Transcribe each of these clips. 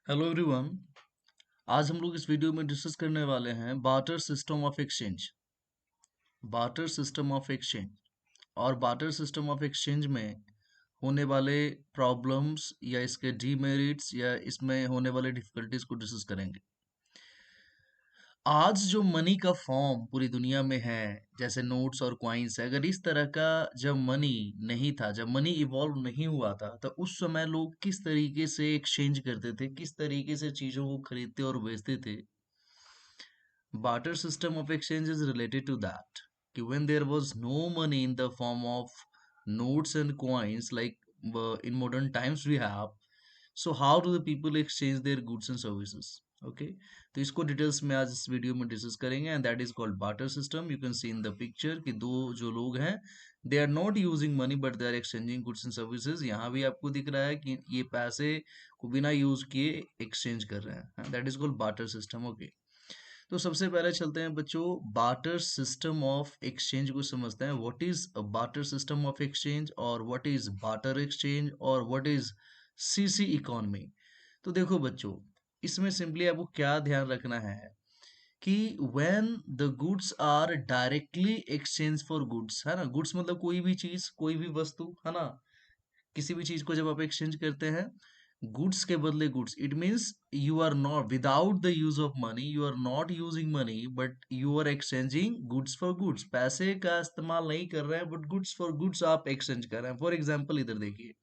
Hello everyone. आज हम लोग इस वीडियो में डिस्कस करने वाले हैं barter system of exchange. Barter system of exchange और बार्टर सिस्टम ऑफ एक्सचेंज में होने वाले प्रॉब्लम्स या इसके डीमेरिट्स या इसमें होने वाले डिफिकल्टीज को डिस्कस करेंगे। आज जो मनी का फॉर्म पूरी दुनिया में है, जैसे नोट्स और कॉइन्स है, अगर इस तरह का जब मनी नहीं था, जब मनी इवॉल्व नहीं हुआ था, तो उस समय लोग किस तरीके से एक्सचेंज करते थे, किस तरीके से चीजों को खरीदते और बेचते थे। Barter system of exchange is related to that. कि when there was no money in the form of notes and coins like in modern times we have, so how do the people exchange their goods and services? Okay, तो इसको details में आज इस video में discuss करेंगे and that is called barter system. You can see in the picture कि दो जो लोग हैं, they are not using money but they are exchanging goods and services. यहाँ भी आपको दिख रहा है कि ये पैसे को बिना यूज किए एक्सचेंज कर रहे हैं। That is called barter system. Okay, तो सबसे पहले चलते हैं बच्चों, बार्टर सिस्टम ऑफ एक्सचेंज को समझते हैं। What is barter system of exchange और व्हाट इज बार्टर एक्सचेंज और व्हाट इज सीसी इकोनॉमी। तो देखो बच्चों, इसमें सिंपली आपको क्या ध्यान रखना है कि when the goods are directly exchange for goods, है ना, गुड्स मतलब कोई भी चीज, कोई भी वस्तु, है ना, किसी भी चीज को जब आप एक्सचेंज करते हैं गुड्स के बदले goods, it means you are not without the use of money, you are not using money but you are exchanging goods for goods. पैसे का इस्तेमाल नहीं कर रहे हैं बट गुड्स फॉर गुड्स आप एक्सचेंज कर रहे हैं। फॉर एग्जाम्पल इधर देखिए,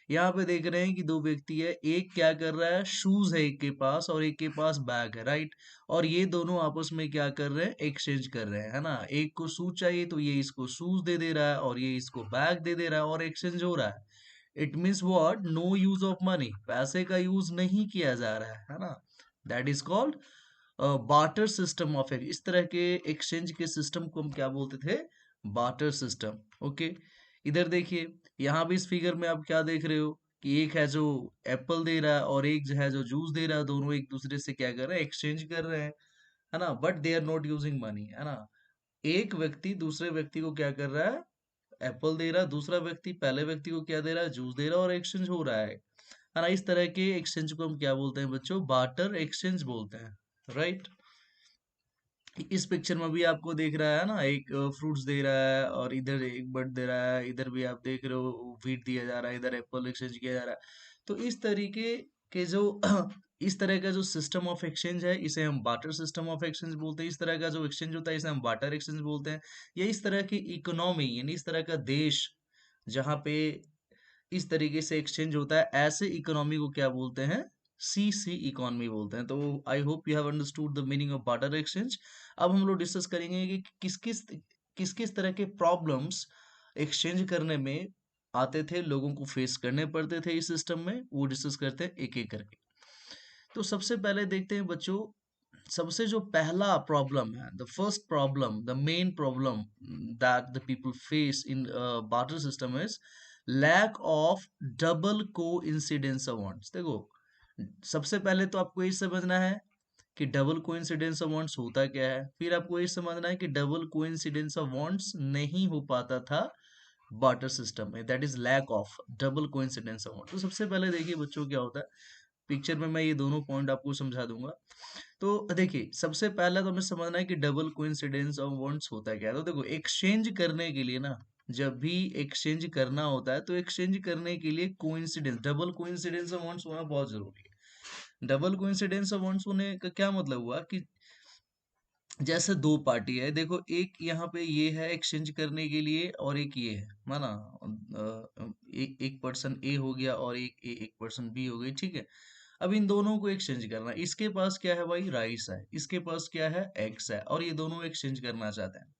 यहाँ पे देख रहे हैं कि दो व्यक्ति है, एक क्या कर रहा है, शूज है एक के पास और एक के पास बैग है, राइट। और ये दोनों आपस में क्या कर रहे हैं, एक्सचेंज कर रहे हैं, है ना। एक को शूज चाहिए तो ये इसको शूज दे दे रहा है और ये इसको बैग दे दे रहा है और एक्सचेंज हो रहा है। It means what, no use of money, पैसे का यूज नहीं किया जा रहा है ना। That is called barter system of. इस तरह के एक्सचेंज के सिस्टम को हम क्या बोलते थे, बार्टर सिस्टम। ओके, इधर देखिए, यहाँ भी इस फिगर में आप क्या देख रहे हो कि एक है जो एप्पल दे रहा है और एक जो है जो जूस दे रहा है, दोनों एक दूसरे से क्या कर रहे हैं, एक्सचेंज कर रहे हैं, है ना, but they are not using money, है ना। एक व्यक्ति दूसरे व्यक्ति को क्या कर रहा है, एप्पल दे रहा है, दूसरा व्यक्ति पहले व्यक्ति को क्या दे रहा है, जूस दे रहा है और एक्सचेंज हो रहा है ना। इस तरह के एक्सचेंज को हम क्या बोलते हैं बच्चों, बार्टर एक्सचेंज बोलते हैं, राइट। इस पिक्चर में भी आपको देख रहा है ना, एक फ्रूट्स दे रहा है और इधर एक बर्ड दे रहा है, इधर भी आप देख रहे हो व्हीट दिया जा रहा है, इधर एप्पल एक्सचेंज किया जा रहा है। तो इस तरीके के जो इस तरह का जो सिस्टम ऑफ एक्सचेंज है, इसे हम बार्टर सिस्टम ऑफ एक्सचेंज बोलते हैं। इस तरह का जो एक्सचेंज होता है इसे हम बार्टर एक्सचेंज बोलते हैं। या इस तरह की इकोनॉमी, यानी इस तरह का देश जहाँ पे इस तरीके से एक्सचेंज होता है, ऐसे इकोनॉमी को क्या बोलते हैं, सीसी इकोनॉमी बोलते हैं। तो आई hope you have understood the meaning of barter exchange. अब हम लोग डिस्कस करेंगे कि किस किस तरह के प्रॉब्लम्स एक्सचेंज करने में आते थे, लोगों को फेस करने पड़ते थे इस सिस्टम में, वो डिस्कस करते हैं एक एक करके। तो सबसे पहले देखते हैं बच्चों, सबसे जो पहला प्रॉब्लम है, the first problem, the main problem that the people face in barter system is lack of double coincidence of wants. देखो, सबसे पहले तो आपको ये समझना है कि डबल कोइंसिडेंस ऑफ वांट्स होता क्या है, फिर आपको ये समझना है कि डबल कोइंसिडेंस ऑफ वांट्स नहीं हो पाता था बार्टर सिस्टम में, that is lack of double coincidence of wants. तो सबसे पहले देखिए बच्चों क्या होता है, पिक्चर में मैं ये दोनों पॉइंट आपको समझा दूंगा। तो देखिए, सबसे पहला तो हमें समझना है कि डबल कोइंसिडेंस ऑफ वांट्स होता क्या है। तो देखो, एक्सचेंज करने के लिए ना, जब भी एक्सचेंज करना होता है तो एक्सचेंज करने के लिए coincidence, double coincidence of wants होना बहुत जरूरी है। डबल कोइंसिडेंस ऑफ वांट्स होने का क्या मतलब हुआ कि जैसे दो पार्टी है, देखो, एक यहाँ पे ये है एक्सचेंज करने के लिए और एक ये है, माना एक पर्सन ए हो गया और एक पर्सन बी हो गई, ठीक है। अब इन दोनों को एक्सचेंज करना है, इसके पास क्या है भाई, राइस है, इसके पास क्या है, एग्स है, और ये दोनों एक्सचेंज करना चाहते हैं।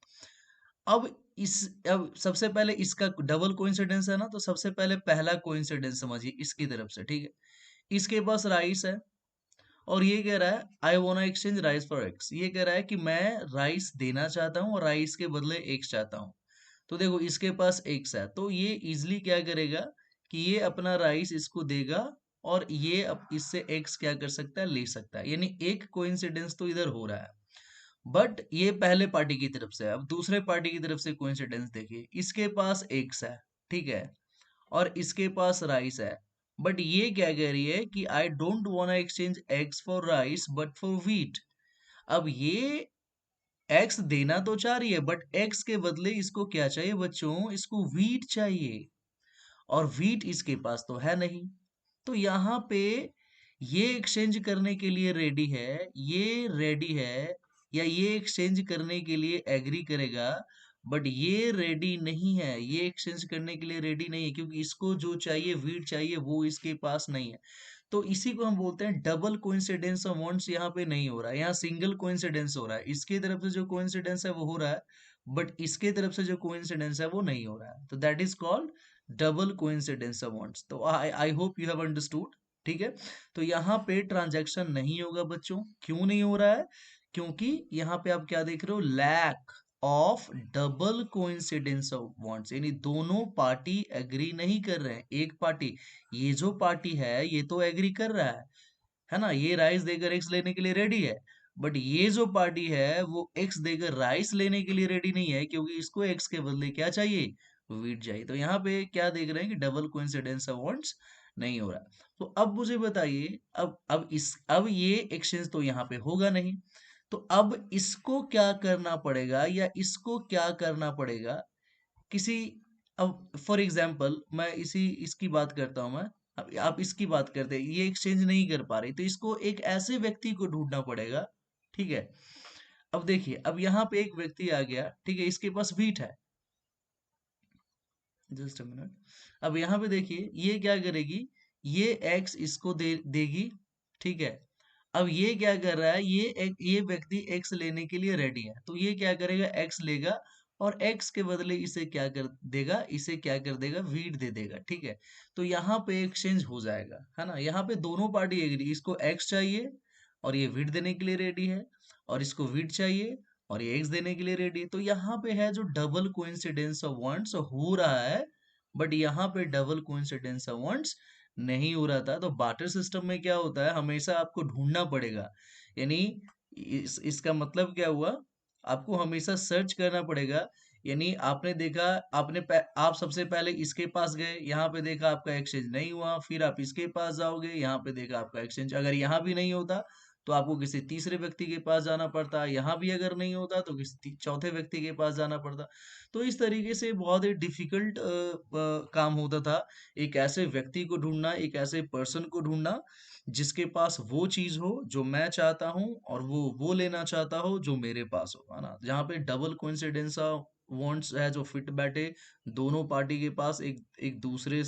अब इस अब सबसे पहले इसका डबल कोइंसिडेंस है ना, तो सबसे पहले पहला कोइंसिडेंस समझिए इसकी तरफ से, ठीक है। इसके पास राइस है और ये कह रहा है I want exchange rice for x, ये कह रहा है कि मैं राइस देना चाहता हूँ और राइस के बदले एक्स चाहता हूँ। तो देखो, इसके पास एक्स है तो ये इजिली क्या करेगा कि ये अपना राइस इसको देगा और ये अब इससे एक्स क्या कर सकता है, ले सकता है। यानी एक कोइंसिडेंस तो इधर हो रहा है, बट ये पहले पार्टी की तरफ से है। अब दूसरे पार्टी की तरफ से कोइंसिडेंस देखिए, इसके पास एक्स है, ठीक है, और इसके पास राइस है, बट ये क्या कह रही है कि I don't want exchange eggs for rice but for wheat. अब ये एक्स देना तो चाह रही है, बट एक्स के बदले इसको क्या चाहिए बच्चों, इसको व्हीट चाहिए, और व्हीट इसके पास तो है नहीं। तो यहाँ पे ये एक्सचेंज करने के लिए रेडी है, ये रेडी है, या ये एक्सचेंज करने के लिए एग्री करेगा, बट ये रेडी नहीं है, ये एक्सचेंज करने के लिए रेडी नहीं है, क्योंकि इसको जो चाहिए व्हीट चाहिए वो इसके पास नहीं है। तो इसी को हम बोलते हैं डबल कोइंसिडेंस ऑफ वांट्स। यहाँ पे नहीं हो रहा है, यहाँ सिंगल कोइंसिडेंस हो रहा है। इसके तरफ से जो कोइंसिडेंस है वो हो रहा है, बट इसके तरफ से जो कोइंसिडेंस है वो नहीं हो रहा है, तो that is called double coincidence of wants. तो I I hope you have understood. ठीक है, तो यहाँ पे ट्रांजैक्शन नहीं होगा बच्चों। क्यों नहीं हो रहा है? क्योंकि यहाँ पे आप क्या देख रहे हो, lack of double coincidence of wants, यानी दोनों पार्टी एग्री नहीं कर रहे हैं। एक पार्टी, ये जो पार्टी है ये तो एग्री कर रहा है ना, ये राइस देकर एक्स लेने के लिए रेडी है, बट ये जो पार्टी है वो एक्स देकर राइस लेने के लिए रेडी नहीं है, क्योंकि इसको एक्स के बदले क्या चाहिए, व्हीट चाहिए। तो यहाँ पे क्या देख रहे हैं कि डबल कोइंसिडेंस ऑफ वांट्स नहीं हो रहा। तो अब मुझे बताइए, अब ये एक्सचेंज तो यहाँ पे होगा नहीं, तो अब इसको क्या करना पड़ेगा, या इसको क्या करना पड़ेगा किसी। अब फॉर एग्जाम्पल मैं इसी इसकी बात करता हूं मैं। अब आप इसकी बात करते हैं, ये एक्सचेंज नहीं कर पा रही, तो इसको एक ऐसे व्यक्ति को ढूंढना पड़ेगा। ठीक है, अब देखिए, अब यहाँ पे एक व्यक्ति आ गया, ठीक है, इसके पास व्हीट है। Just a minute. अब यहाँ पे देखिए ये क्या करेगी, ये एक्स इसको देगी। ठीक है, अब ये क्या कर रहा है, ये व्यक्ति एक्स लेने के लिए रेडी है, तो ये क्या करेगा, एक्स लेगा, और एक्स के बदले इसे क्या कर देगा, इसे क्या कर देगा, वीट दे देगा। ठीक है, तो यहाँ पे एक्सचेंज हो जाएगा, है ना। यहाँ पे दोनों पार्टी एग्री, इसको एक्स चाहिए और ये वीट देने के लिए रेडी है, और इसको वीट चाहिए और ये एक्स देने के लिए रेडी है। तो यहाँ पे है जो डबल कोइंसिडेंस ऑफ वांट्स हो रहा है, बट यहाँ पे डबल कोइंसिडेंस ऑफ वांट्स नहीं हो रहा था। तो बार्टर सिस्टम में क्या होता है, हमेशा आपको ढूंढना पड़ेगा, यानी इसका मतलब क्या हुआ, आपको हमेशा सर्च करना पड़ेगा। यानी आपने देखा, आप सबसे पहले इसके पास गए, यहाँ पे देखा आपका एक्सचेंज नहीं हुआ, फिर आप इसके पास जाओगे, यहाँ पे देखा आपका एक्सचेंज, अगर यहाँ भी नहीं होता तो आपको किसी तीसरे व्यक्ति के पास जाना पड़ता, यहाँ भी अगर नहीं होता तो किसी चौथे व्यक्ति के पास जाना पड़ता। तो इस तरीके से बहुत ही डिफिकल्ट काम होता था, एक ऐसे व्यक्ति को ढूंढना, एक ऐसे पर्सन को ढूंढना जिसके पास वो चीज हो जो मैं चाहता हूँ, और वो लेना चाहता हो जो मेरे पास हो, है ना। जहाँ पे डबल कोइंसिडेंस ऑफ वांट्स है जो फिट बैठे, दोनों पार्टी के पास एक एक दूसरे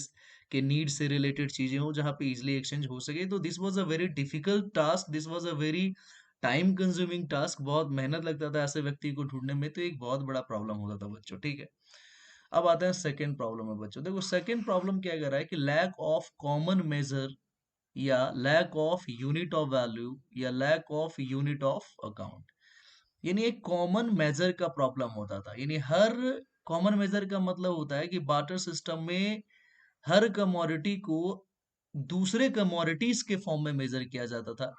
के नीड से रिलेटेड चीजें हो, जहाँ पे इजिली एक्सचेंज हो सके। तो this was a very difficult task, this was a very time consuming task, बहुत मेहनत लगता था ऐसे व्यक्ति को ढूंढने में, तो एक बहुत बड़ा प्रॉब्लम होता था बच्चों। ठीक है, अब आते हैं सेकंड प्रॉब्लम में बच्चों। देखो सेकंड प्रॉब्लम क्या कर रहा है कि लैक ऑफ कॉमन मेजर, या lack of unit of value, या lack of unit of account. यानी एक कॉमन मेजर का प्रॉब्लम होता था, यानी हर कॉमन मेजर का मतलब होता है कि बार्टर सिस्टम में हर कमोडिटी को दूसरे कमोडिटीज के फॉर्म में मेजर किया जाता था,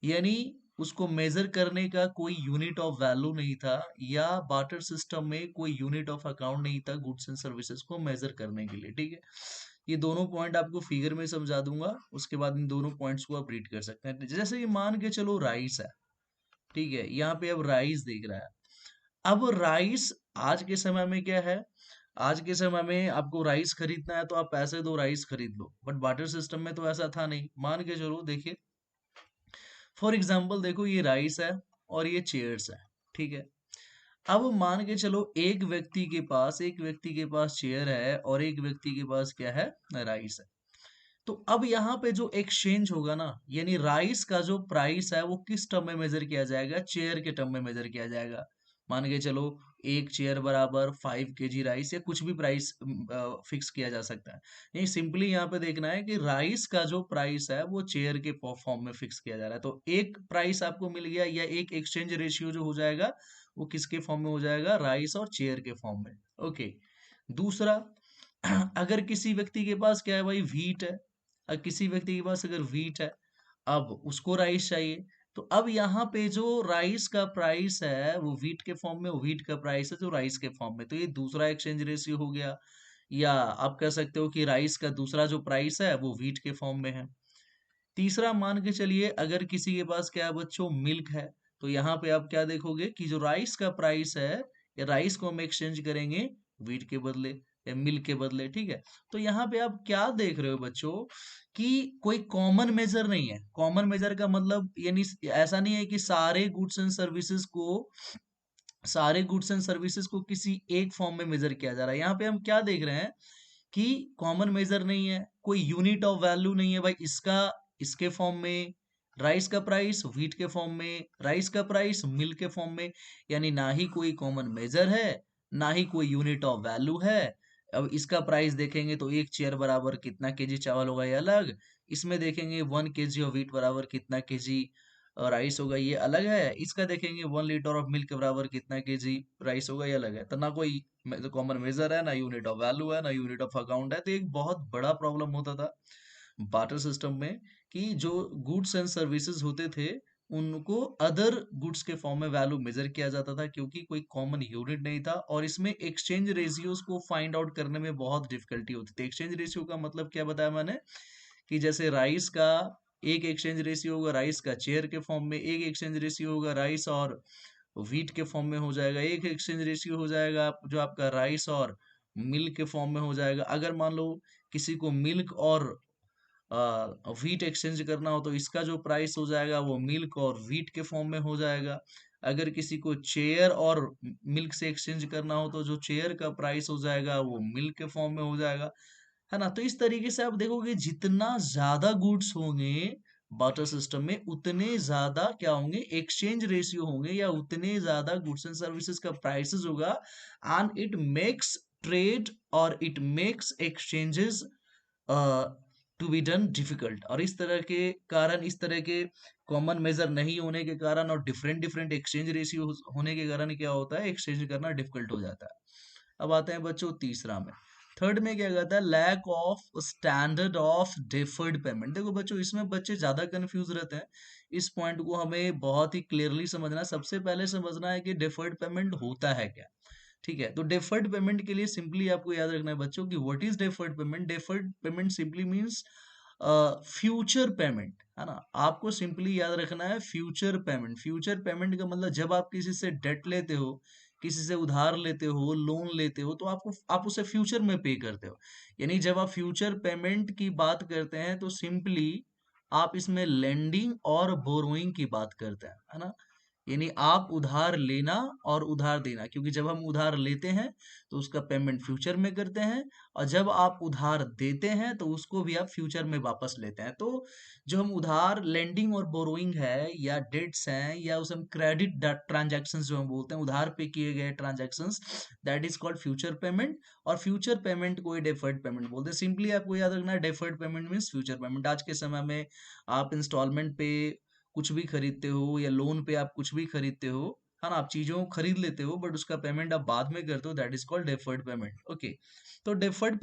यानी उसको मेजर करने का कोई यूनिट ऑफ वैल्यू नहीं था, या बार्टर सिस्टम में कोई यूनिट ऑफ अकाउंट नहीं था गुड्स एंड सर्विसेज को मेजर करने के लिए। ठीक है, ये दोनों पॉइंट आपको फिगर में समझा दूंगा, उसके बाद इन दोनों पॉइंट्स को आप रीड कर सकते हैं। जैसे कि मान के चलो राइस है, ठीक है, यहाँ पे अब राइस दिख रहा है। अब राइस आज के समय में क्या है, आज के समय में आपको राइस खरीदना है तो आप पैसे दो राइस खरीद लो, बट बार्टर सिस्टम में तो ऐसा था नहीं। मान के चलो, देखिए फॉर एग्जाम्पल, देखो ये राइस है और ये चेयर्स है। ठीक है, अब मान के चलो एक व्यक्ति के पास चेयर है और एक व्यक्ति के पास क्या है, राइस है। तो अब यहाँ पे जो एक्सचेंज होगा ना, यानी राइस का जो प्राइस है वो किस टर्म में मेजर किया जाएगा, चेयर के टर्म में मेजर किया जाएगा। मान के चलो एक चेयर बराबर 5 kg राइस, या कुछ भी प्राइस फिक्स किया जा सकता है। ये सिंपली यहाँ पे देखना है कि राइस का जो प्राइस है वो चेयर के फॉर्म में फिक्स किया जा रहा है। तो एक प्राइस आपको मिल गया, या एक एक्सचेंज रेशियो जो हो जाएगा वो किसके फॉर्म में हो जाएगा, राइस और चेयर के फॉर्म में। ओके, दूसरा, अगर किसी व्यक्ति के पास क्या है भाई, व्हीट है, किसी व्यक्ति के पास अगर व्हीट है, अब उसको राइस चाहिए, तो अब यहाँ पे जो राइस का प्राइस है वो व्हीट के फॉर्म में, व्हीट का प्राइस है जो राइस के फॉर्म में, तो ये दूसरा एक्सचेंज रेशियो हो गया। या आप कह सकते हो कि राइस का दूसरा जो प्राइस है वो व्हीट के फॉर्म में है। तीसरा मान के चलिए अगर किसी के पास क्या है बच्चों, मिल्क है, तो यहाँ पे आप क्या देखोगे कि जो राइस का प्राइस है, या राइस को हम एक्सचेंज करेंगे व्हीट के बदले या मिल्क के बदले, ठीक है। तो यहाँ पे आप क्या देख रहे हो बच्चों कि कोई कॉमन मेजर नहीं है। कॉमन मेजर का मतलब यानी ऐसा नहीं है कि सारे गुड्स एंड सर्विसेज को किसी एक फॉर्म में मेजर किया जा रहा है। यहाँ पे हम क्या देख रहे हैं कि कॉमन मेजर नहीं है, कोई यूनिट ऑफ वैल्यू नहीं है भाई, इसका इसके फॉर्म में राइस का प्राइस व्हीट के फॉर्म में, राइस का प्राइस मिल्क के फॉर्म में, यानी ना ही कोई कॉमन मेजर है, ना ही कोई यूनिट ऑफ वैल्यू है। अब इसका प्राइस देखेंगे तो एक चेयर बराबर कितना केजी चावल होगा ये अलग, इसमें देखेंगे 1 kg ऑफ व्हीट बराबर कितना केजी राइस होगा ये अलग है, इसका देखेंगे 1 लीटर ऑफ मिल्क के बराबर कितना केजी राइस होगा ये अलग है। तो ना कोई कॉमन मेजर है, ना यूनिट ऑफ वैल्यू है, ना यूनिट ऑफ अकाउंट है। तो एक बहुत बड़ा प्रॉब्लम होता था बार्टर सिस्टम में कि जो गुड्स एंड सर्विसेज होते थे उनको अदर गुड्स के फॉर्म में वैल्यू मेजर किया जाता था, क्योंकि कोई कॉमन यूनिट नहीं था और इसमें एक्सचेंज रेशियोज को फाइंड आउट करने में बहुत डिफिकल्टी होती थी। एक्सचेंज रेशियो का मतलब क्या बताया मैंने कि जैसे राइस का एक एक्सचेंज रेशियो होगा राइस का चेयर के फॉर्म में, एक एक्सचेंज रेशियो होगा राइस और व्हीट के फॉर्म में हो जाएगा, एक एक्सचेंज रेशियो हो जाएगा जो आपका राइस और मिल्क के फॉर्म में हो जाएगा। अगर मान लो किसी को मिल्क और व्हीट एक्सचेंज करना हो तो इसका जो प्राइस हो जाएगा वो मिल्क और व्हीट के फॉर्म में हो जाएगा। अगर किसी को चेयर और मिल्क से एक्सचेंज करना हो तो जो चेयर का प्राइस हो जाएगा वो मिल्क के फॉर्म में हो जाएगा, है ना। तो इस तरीके से आप देखोगे जितना ज्यादा गुड्स होंगे बार्टर सिस्टम में उतने ज्यादा क्या होंगे, एक्सचेंज रेशियो होंगे, या उतने ज्यादा गुड्स एंड सर्विसेज का प्राइसेस होगा। एंड इट मेक्स ट्रेड और it makes exchanges to be done difficult. और इस तरह के कारण, इस तरह के कॉमन मेजर नहीं होने के कारण और डिफरेंट डिफरेंट एक्सचेंज रेशियो होने के कारण क्या होता है, एक्सचेंज करना डिफिकल्ट हो जाता है। अब आते हैं बच्चों तीसरा में। थर्ड में क्या कहता है, lack of standard of deferred payment. देखो बच्चों इसमें बच्चे ज्यादा कंफ्यूज रहते हैं, इस पॉइंट को हमें बहुत ही क्लियरली समझना है। सबसे पहले समझना है कि डेफर्ड पेमेंट होता है क्या। ठीक है, तो डेफर्ड पेमेंट के लिए सिंपली आपको याद रखना है बच्चों कि what is deferred payment. Deferred payment simply means future payment, है ना। आपको सिंपली याद रखना है फ्यूचर पेमेंट। फ्यूचर पेमेंट का मतलब जब आप किसी से डेट लेते हो, किसी से उधार लेते हो, लोन लेते हो, तो आप उसे फ्यूचर में पे करते हो। यानी जब आप फ्यूचर पेमेंट की बात करते हैं तो सिंपली आप इसमें लेंडिंग और बोरोइंग की बात करते हैं, है ना। यानी आप उधार लेना और उधार देना, क्योंकि जब हम उधार लेते हैं तो उसका पेमेंट फ्यूचर में करते हैं, और जब आप उधार देते हैं तो उसको भी आप फ्यूचर में वापस लेते हैं। तो जो हम उधार लेंडिंग और बोरोइंग है या डेट्स हैं या उसे हम क्रेडिट ट्रांजैक्शंस जो हम बोलते हैं, उधार पे किए गए transactions, that is called future payment. और फ्यूचर पेमेंट को ही डेफर्ड पेमेंट बोलते हैं। सिंपली आपको याद रखना है deferred payment means future payment. आज के समय में आप इंस्टॉलमेंट पे कुछ भी खरीदते हो या लोन पे आप कुछ भी खरीदते हो, है ना, आप चीजों को खरीद लेते हो बट उसका पेमेंट आप बाद में करते हो, that is called deferred payment. Okay, तो डेफर्ड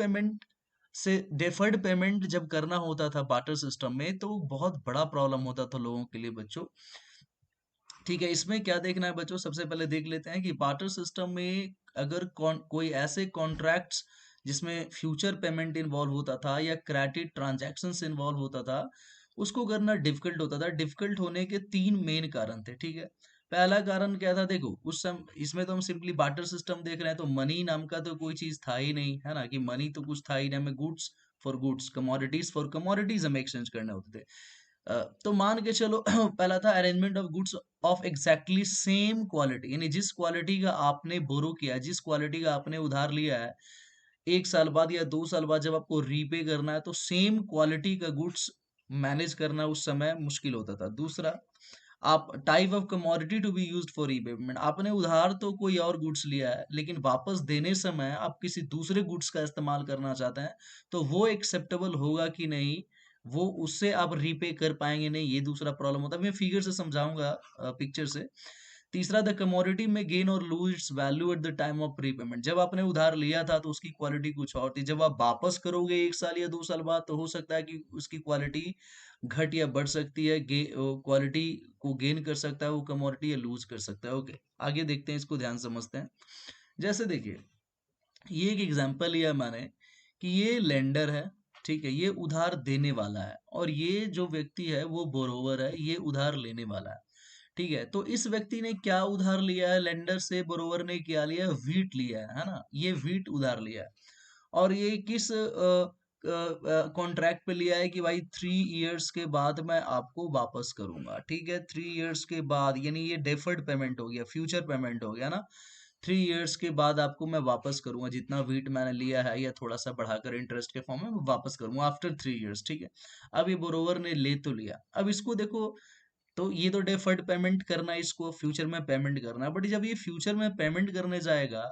पेमेंट जब करना होता था बार्टर सिस्टम में तो बहुत बड़ा प्रॉब्लम होता था लोगों के लिए बच्चों। ठीक है, इसमें क्या देखना है बच्चों, सबसे पहले देख लेते हैं कि बार्टर सिस्टम में अगर कोई ऐसे कॉन्ट्रैक्ट्स जिसमें फ्यूचर पेमेंट इन्वॉल्व होता था या क्रेडिट ट्रांजैक्शंस इन्वॉल्व होता था, उसको करना डिफिकल्ट होता था। डिफिकल्ट होने के तीन मेन कारण थे, ठीक है। पहला कारण क्या था, देखो उस समय इसमें तो हम सिंपली बार्टर सिस्टम देख रहे हैं, तो मनी नाम का तो कोई चीज था ही नहीं, है ना, कि मनी तो कुछ था ही नहीं। हमें goods for goods, commodities for commodities हमें एक्सचेंज करने होते थे। तो मान के चलो पहला था arrangement of goods of exactly same quality, यानी जिस क्वालिटी का आपने बोरो किया है, जिस क्वालिटी का आपने उधार लिया है, 1 साल बाद या 2 साल बाद जब आपको रीपे करना है तो सेम क्वालिटी का गुड्स मैनेज करना उस समय मुश्किल होता था। दूसरा, आप type of commodity to be used for repayment, आपने उधार तो कोई और गुड्स लिया है लेकिन वापस देने समय आप किसी दूसरे गुड्स का इस्तेमाल करना चाहते हैं, तो वो एक्सेप्टेबल होगा कि नहीं, वो उससे आप रीपे कर पाएंगे नहीं, ये दूसरा प्रॉब्लम होता है। मैं फिगर से समझाऊंगा, पिक्चर से। तीसरा, द कमोडिटी में गेन और lose its value at the time of prepayment, जब आपने उधार लिया था तो उसकी क्वालिटी कुछ और थी, जब आप वापस करोगे 1 साल या 2 साल बाद तो हो सकता है कि उसकी क्वालिटी घट या बढ़ सकती है, क्वालिटी को गेन कर सकता है वो कमोडिटी, या लूज कर सकता है। ओके, आगे देखते हैं, इसको ध्यान समझते हैं। जैसे देखिए, ये एक एग्जांपल लिया मैंने कि ये लेंडर है, ठीक है, ये उधार देने वाला है, और ये जो व्यक्ति है वो बोरोवर है, ये उधार लेने वाला है। ठीक है, तो इस व्यक्ति ने क्या उधार लिया है लेंडर से, बोरोवर ने क्या लिया है, वीट लिया है ना, ये वीट उधार लिया है। और ये किस कॉन्ट्रैक्ट पे लिया है कि भाई 3 इयर्स के बाद मैं आपको वापस करूंगा। ठीक है, 3 इयर्स के बाद, यानी ये डेफर्ड पेमेंट हो गया, फ्यूचर पेमेंट हो गया ना। 3 इयर्स के बाद आपको मैं वापस करूंगा, जितना वीट मैंने लिया है या थोड़ा सा बढ़ाकर इंटरेस्ट के फॉर्म में मैं वापस करूंगा आफ्टर 3 इयर्स। ठीक है, अब ये बोरोवर ने ले तो लिया, अब इसको देखो, तो ये तो डेफर्ड पेमेंट करना है, इसको फ्यूचर में पेमेंट करना है, बट जब ये फ्यूचर में पेमेंट करने जाएगा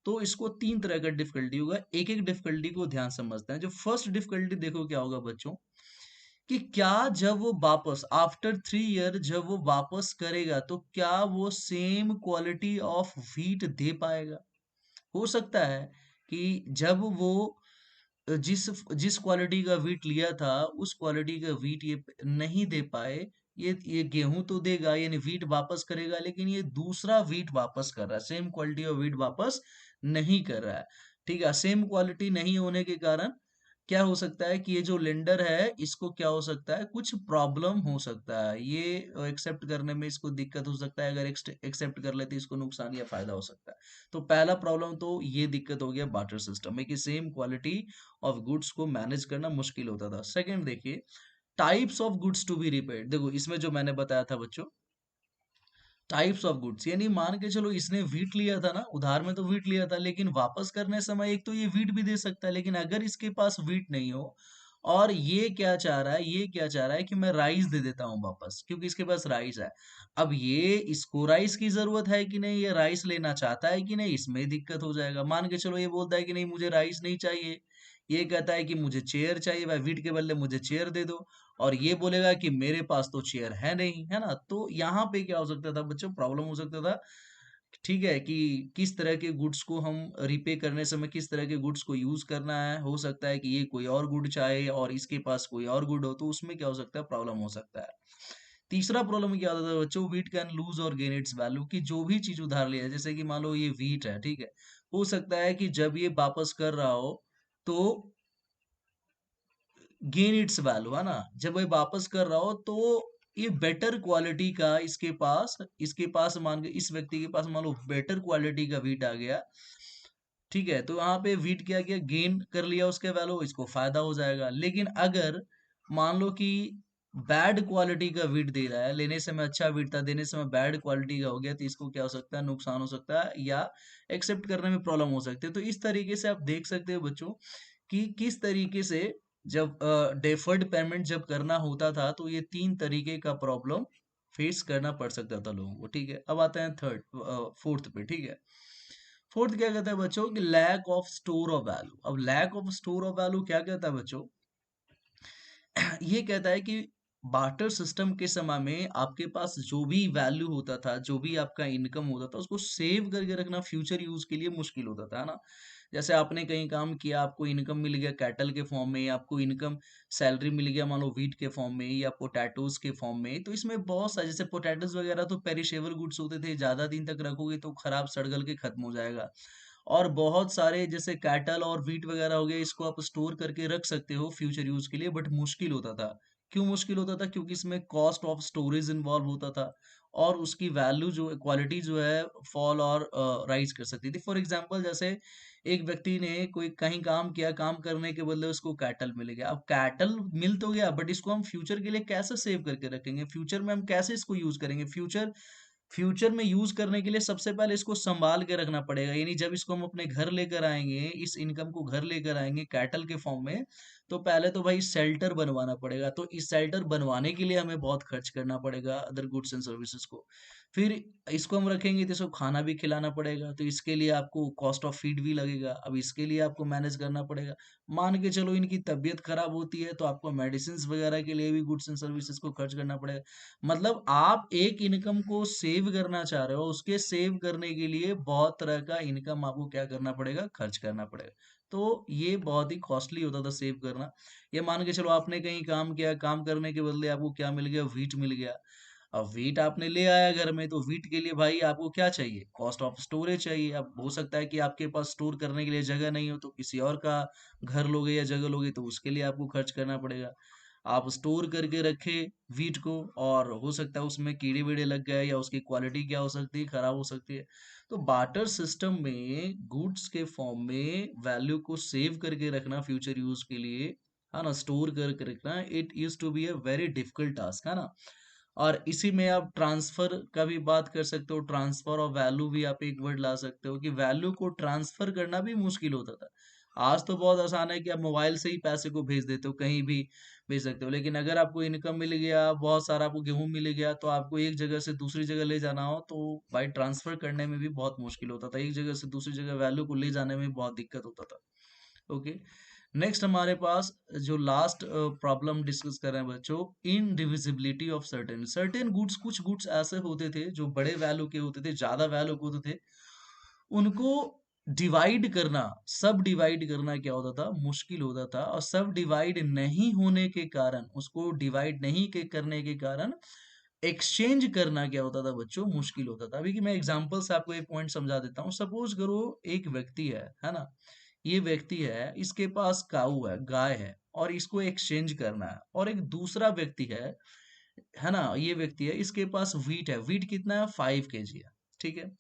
तो इसको 3 तरह का डिफिकल्टी होगा। एक एक डिफिकल्टी को ध्यान समझते हैं। जो फर्स्ट डिफिकल्टी देखो क्या होगा बच्चों, कि क्या जब वो वापस आफ्टर 3 ईयर जब वो वापस करेगा तो क्या वो सेम क्वालिटी ऑफ व्हीट दे पाएगा। हो सकता है कि जब वो जिस जिस क्वालिटी का वीट लिया था उस क्वालिटी का वीट ये नहीं दे पाए। ये गेहूं तो देगा, यानी वीट वापस करेगा, लेकिन ये दूसरा वीट वापस कर रहा है, सेम क्वालिटी ऑफ वीट वापस नहीं कर रहा है। ठीक है, सेम क्वालिटी नहीं होने के कारण क्या हो सकता है कि ये जो लेंडर है इसको क्या हो सकता है, कुछ प्रॉब्लम हो सकता है, ये एक्सेप्ट करने में इसको दिक्कत हो सकता है। अगर एक्सेप्ट कर लेते इसको नुकसान या फायदा हो सकता है। तो पहला प्रॉब्लम तो ये दिक्कत हो गया बार्टर सिस्टम में, कि सेम क्वालिटी ऑफ गुड्स को मैनेज करना मुश्किल होता था। सेकंड देखिए, types of goods to be repaid. देखो इसमें जो मैंने बताया था बच्चों, टाइप्स ऑफ गुड्स, यानी मान के चलो इसने वीट लिया था ना, उधार में तो वीट लिया था, लेकिन वापस करने समय एक तो ये वीट भी दे सकता है, लेकिन अगर इसके पास वीट नहीं हो और ये क्या चाह रहा है, ये क्या चाह रहा है कि मैं राइस दे देता हूँ वापस, क्योंकि इसके पास राइस है। अब ये इसको राइस की जरूरत है कि नहीं, ये राइस लेना चाहता है कि नहीं, इसमें दिक्कत हो जाएगा। मान के चलो ये बोलता है कि नहीं मुझे राइस नहीं चाहिए, ये कहता है कि मुझे चेयर चाहिए, भाई वीट के बदले मुझे चेयर दे दो, और ये बोलेगा कि मेरे पास तो चेयर है नहीं, है ना। तो यहाँ पे क्या हो सकता था बच्चों, प्रॉब्लम हो सकता था। ठीक है, कि किस तरह के गुड्स को हम रिपे करने समय किस तरह के गुड्स को यूज करना है। हो सकता है कि ये कोई और गुड चाहे और इसके पास कोई और गुड हो, तो उसमें क्या हो सकता है, प्रॉब्लम हो सकता है। तीसरा प्रॉब्लम क्या होता था बच्चों, वीट कैन लूज और गेन इट्स वैल्यू, कि जो भी चीज उधार लिया है, जैसे कि मान लो ये वीट है, ठीक है, हो सकता है कि जब ये वापस कर रहा हो तो गेन इट्स वैल्यू, है ना, जब ये वापस कर रहा हो तो ये बेटर क्वालिटी का इसके पास मान के इस व्यक्ति के पास मान लो बेटर क्वालिटी का वीट आ गया। ठीक है, तो यहाँ पे वीट क्या किया, गेन कर लिया उसके वैल्यू, इसको फायदा हो जाएगा। लेकिन अगर मान लो कि बैड क्वालिटी का वीट दे रहा है, लेने से मैं अच्छा वीट था, देने से मैं बैड क्वालिटी का हो गया, तो इसको क्या हो सकता है, नुकसान हो सकता है, या एक्सेप्ट करने में प्रॉब्लम हो सकती है। तो इस तरीके से आप देख सकते हो बच्चों कि किस तरीके से जब डेफर्ड पेमेंट जब करना होता था तो ये 3 तरीके का प्रॉब्लम फेस करना पड़ सकता था लोगों को। ठीक है, अब आते हैं फोर्थ पे। ठीक है, फोर्थ क्या कहता है बच्चों, कि lack of store of value. अब lack of store of value क्या कहता है बच्चों, ये कहता है कि बार्टर सिस्टम के समय में आपके पास जो भी वैल्यू होता था, जो भी आपका इनकम होता था, उसको सेव करके रखना फ्यूचर यूज के लिए मुश्किल होता था, है ना। जैसे आपने कहीं काम किया, आपको इनकम मिल गया कैटल के फॉर्म में, या आपको इनकम सैलरी मिल गया मान लो व्हीट के फॉर्म में या पोटैटोज के फॉर्म में, तो इसमें बहुत सारे, जैसे पोटैटोज वगैरह तो पेरिशेबल गुड्स होते थे, ज्यादा दिन तक रखोगे तो खराब सड़गल के खत्म हो जाएगा। और बहुत सारे जैसे कैटल और व्हीट वगैरह हो गए, इसको आप स्टोर करके रख सकते हो फ्यूचर यूज के लिए, बट मुश्किल होता था। क्यों मुश्किल होता था, क्योंकि इसमें कॉस्ट ऑफ स्टोरेज इन्वॉल्व होता था, और उसकी वैल्यू जो क्वालिटी जो है फॉल और राइज कर सकती थी। फॉर एग्जांपल, जैसे एक व्यक्ति ने कोई कहीं काम किया, काम करने के बदले उसको कैटल मिल गया। अब कैटल मिल तो गया, बट इसको हम फ्यूचर के लिए कैसे सेव करके रखेंगे, फ्यूचर में हम कैसे इसको यूज करेंगे। फ्यूचर में यूज करने के लिए सबसे पहले इसको संभाल के रखना पड़ेगा, यानी जब इसको हम अपने घर लेकर आएंगे, इस इनकम को घर लेकर आएंगे कैटल के फॉर्म में, तो पहले तो भाई शेल्टर बनवाना पड़ेगा। तो इस शेल्टर बनवाने के लिए हमें बहुत खर्च करना पड़ेगा अदर गुड्स एंड सर्विसेज को। फिर इसको हम रखेंगे तो इसको खाना भी खिलाना पड़ेगा, तो इसके लिए आपको कॉस्ट ऑफ फीड भी लगेगा। अब इसके लिए आपको मैनेज करना पड़ेगा। मान के चलो इनकी तबीयत खराब होती है तो आपको मेडिसिन वगैरह के लिए भी गुड्स एंड सर्विसेज को खर्च करना पड़ेगा। मतलब आप एक इनकम को सेव करना चाह रहे हो, उसके सेव करने के लिए बहुत तरह का इनकम आपको क्या करना पड़ेगा, खर्च करना पड़ेगा। तो ये बहुत ही कॉस्टली होता था सेव करना। ये मान के चलो आपने कहीं काम किया, काम करने के बदले आपको क्या मिल गया, व्हीट मिल गया। अब वीट आपने ले आया घर में, तो वीट के लिए भाई आपको क्या चाहिए, कॉस्ट ऑफ स्टोरेज चाहिए। अब हो सकता है कि आपके पास स्टोर करने के लिए जगह नहीं हो, तो किसी और का घर लोगे या जगह लोगे, तो उसके लिए आपको खर्च करना पड़ेगा। आप स्टोर करके रखे वीट को, और हो सकता है उसमें कीड़े वीड़े लग गए, या उसकी क्वालिटी क्या हो सकती है, खराब हो सकती है। तो बार्टर सिस्टम में गुड्स के फॉर्म में वैल्यू को सेव करके रखना फ्यूचर यूज के लिए, है ना, स्टोर करके रखना, it use to be a very difficult task, है ना। और इसी में आप ट्रांसफर का भी बात कर सकते हो, ट्रांसफर और वैल्यू भी आप एक वर्ड ला सकते हो, कि वैल्यू को ट्रांसफर करना भी मुश्किल होता था। आज तो बहुत आसान है कि आप मोबाइल से ही पैसे को भेज देते हो, कहीं भी भेज सकते हो। लेकिन अगर आपको इनकम मिल गया, बहुत सारा आपको गेहूं मिल गया, तो आपको एक जगह से दूसरी जगह ले जाना हो, तो भाई ट्रांसफर करने में भी बहुत मुश्किल होता था, एक जगह से दूसरी जगह वैल्यू को ले जाने में बहुत दिक्कत होता था। ओके, नेक्स्ट हमारे पास जो लास्ट प्रॉब्लम डिस्कस कर रहे हैं बच्चों, indivisibility of certain certain goods. कुछ गुड्स ऐसे होते थे जो बड़े वैल्यू के होते थे, ज्यादा वैल्यू के होते थे, उनको डिवाइड करना, सब डिवाइड करना क्या होता था, मुश्किल होता था। और सब डिवाइड नहीं होने के कारण, उसको डिवाइड नहीं के करने के कारण एक्सचेंज करना क्या होता था बच्चों, मुश्किल होता था। अभी कि मैं एग्जांपल से आपको एक पॉइंट समझा देता हूँ। सपोज करो एक व्यक्ति है ना, ये व्यक्ति है, इसके पास काऊ है, गाय है, और इसको एक्सचेंज करना है। और एक दूसरा व्यक्ति है ना, ये व्यक्ति है, इसके पास वीट है, वीट कितना है, 5 kg है, ठीक है।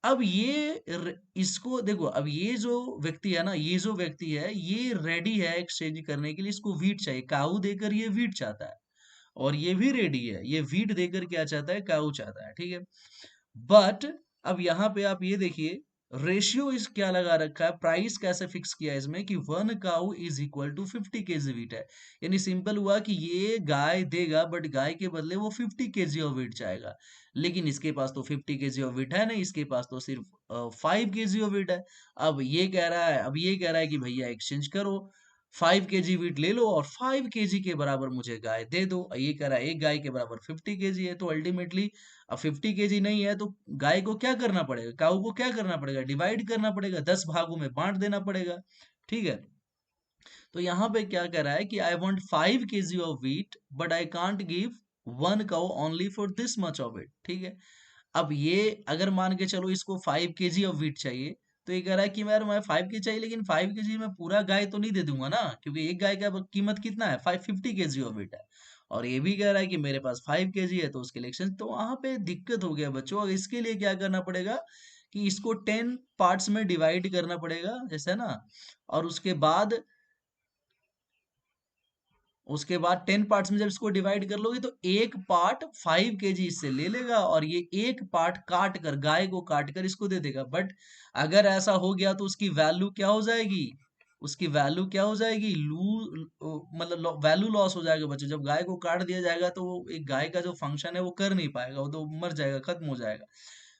अब इसको देखो, अब ये जो व्यक्ति है ना, ये जो व्यक्ति है, ये रेडी है एक्सचेंज करने के लिए, इसको वीट चाहिए, काऊ देकर ये वीट चाहता है। और ये भी रेडी है, ये वीट देकर क्या चाहता है, काऊ चाहता है, ठीक है। बट अब यहाँ पे आप ये देखिए, रेशियो इस क्या लगा रखा है, प्राइस कैसे फिक्स किया है इसमें, कि 1 cow is equal to 50 kg wheat है। यानी सिंपल हुआ कि ये गाय देगा, बट गाय के बदले वो 50 kg ऑफ वीट चाहेगा। लेकिन इसके पास तो 50 kg ऑफ वीट है नहीं, इसके पास तो सिर्फ 5 kg ऑफ वीट है। अब ये कह रहा है कि भैया एक्सचेंज करो, 5 kg वीट ले लो और 5 kg के बराबर मुझे गाय दे दो। ये कह रहा है एक गाय के बराबर 50 kg है, तो अल्टीमेटली अब 50 kg नहीं है, तो गाय को क्या करना पड़ेगा, काऊ को क्या करना पड़ेगा, डिवाइड करना पड़ेगा, 10 भागों में बांट देना पड़ेगा, ठीक है। तो यहाँ पे क्या कह रहा है कि I want 5 kg of wheat, but I can't give 1 cow only for this much of it, ठीक है। अब ये अगर मान के चलो इसको 5 kg ऑफ व्हीट चाहिए, तो ये कह रहा है कि मैं 5 kg चाहिए, लेकिन 5 kg में पूरा गाय तो नहीं दे दूंगा ना, क्योंकि एक गाय का कीमत कितना है, 550 kg ऑफ व्हीट है। और ये भी कह रहा है कि मेरे पास 5 kg है, तो उसके लिए exchange- तो वहां पे दिक्कत हो गया बच्चों। और इसके लिए क्या करना पड़ेगा, कि इसको 10 पार्ट्स में डिवाइड करना पड़ेगा, जैसे ना। और उसके बाद 10 पार्ट्स में जब इसको डिवाइड कर लोगे, तो एक पार्ट 5 kg इससे ले लेगा, और ये एक पार्ट काट कर, गाय को काट कर इसको दे देगा। बट अगर ऐसा हो गया, तो उसकी वैल्यू क्या हो जाएगी, उसकी वैल्यू क्या हो जाएगी, मतलब वैल्यू लॉस हो जाएगा बच्चों। जब गाय को काट दिया जाएगा, तो वो एक गाय का जो फंक्शन है वो कर नहीं पाएगा, वो तो मर जाएगा, खत्म हो जाएगा।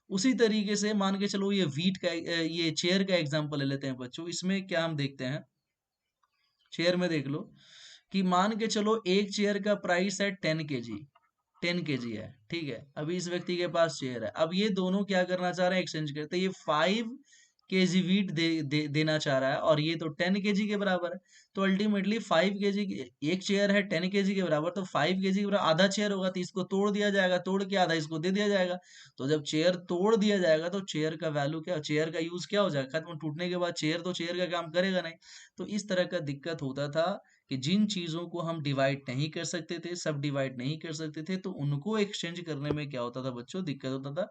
उसी तरीके से मान के चलो, ये चेयर का एग्जांपल ले लेते हैं बच्चों। इसमें क्या हम देखते हैं, चेयर में देख लो, कि मान के चलो एक चेयर का प्राइस है 10 kg, 10 kg है, ठीक है। अभी इस व्यक्ति के पास चेयर है, अब ये दोनों क्या करना चाह रहे हैं, एक्सचेंज करते हैं। ये 5 kg वीट देना चाह रहा है, और ये तो 10 kg के बराबर है। तो अल्टीमेटली 5 kg, एक चेयर है 10 kg के बराबर, तो 5 kg के बराबर आधा चेयर होगा, तो इसको तोड़ दिया जाएगा, तोड़ के आधा इसको दे दिया जाएगा। तो जब चेयर तोड़ दिया जाएगा, तो चेयर का वैल्यू क्या, चेयर का यूज क्या हो जाएगा, खत्म। टूटने के बाद चेयर तो चेयर का काम करेगा नहीं। तो इस तरह का दिक्कत होता था, कि जिन चीजों को हम डिवाइड नहीं कर सकते थे, सब डिवाइड नहीं कर सकते थे, तो उनको एक्सचेंज करने में क्या होता था बच्चों, दिक्कत होता था।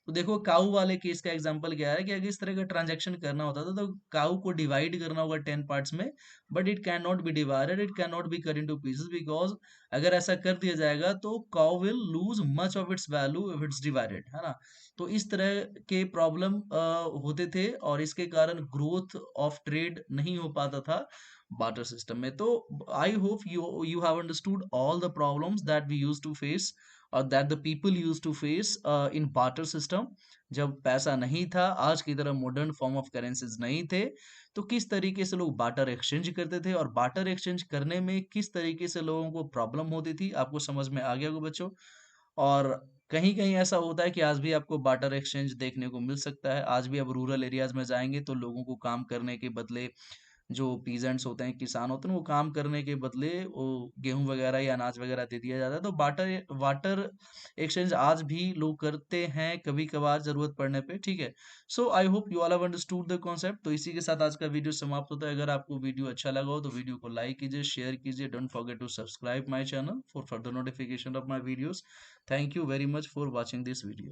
तो देखो काऊ वाले केस का एग्जांपल क्या है, कि अगर इस तरह का ट्रांजैक्शन करना होता था, तो काऊ को डिवाइड करना होगा 10 पार्ट्स में, but it can not be divided, it can not be cut into pieces, because अगर ऐसा कर दिया जाएगा, तो cow will lose much of its value if it's divided, है ना। तो इस तरह के प्रॉब्लम होते थे, और इसके कारण ग्रोथ ऑफ ट्रेड नहीं हो पाता था barter system में। तो I hope you have understood all the problems that we used to face, or that the people used to face in barter system। जब पैसा नहीं था, आज की तरह मॉडर्न फॉर्म ऑफ करेंसीज नहीं थे, तो किस तरीके से लोग बार्टर एक्सचेंज करते थे, और बार्टर एक्सचेंज करने में किस तरीके से लोगों को प्रॉब्लम होती थी, आपको समझ में आ गया होगा बच्चों। और कहीं कहीं ऐसा होता है कि आज भी आपको बार्टर एक्सचेंज देखने को मिल सकता है। आज भी आप रूरल एरियाज में जाएंगे, तो लोगों को काम करने के बदले जो पीजेंट्स होते हैं, किसान होते हैं, वो काम करने के बदले वो गेहूँ वगैरह या अनाज वगैरह दे दिया जाता है। तो बाटर वाटर एक्सचेंज आज भी लोग करते हैं कभी-कभार ज़रूरत पड़ने पे, ठीक है? So I hope you all have understood the concept. तो इसी के साथ आज का वीडियो समाप्त होता है। अगर आपको वीडियो अच्छा लगा हो तो वीडियो को लाइक कीजिए, शेयर कीजिए। Don't forget to subscribe my channel for further notification of my videos. Thank you very much for watching this video.